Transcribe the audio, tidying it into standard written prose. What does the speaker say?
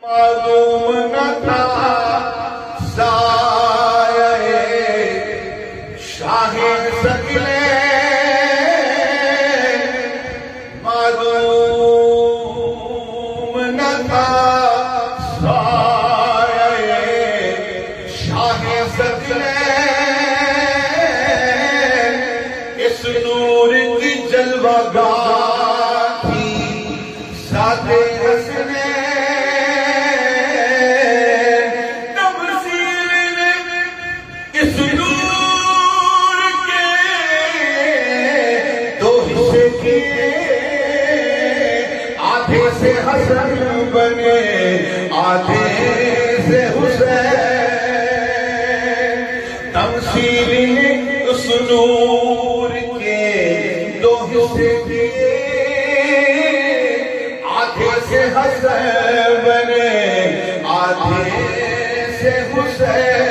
मालूम न था साये शाहे सकिले, मालूम न था साये शाहे सकिले। इस नूर की जलवागाह थी सादे हसने, इस नूर के दो हिस्से किए, आधे से हसन बने आधे से हुसैन। तमसील उस नूर के दो हिस्से किए, आधे से हसन बने आधे से हुसैन।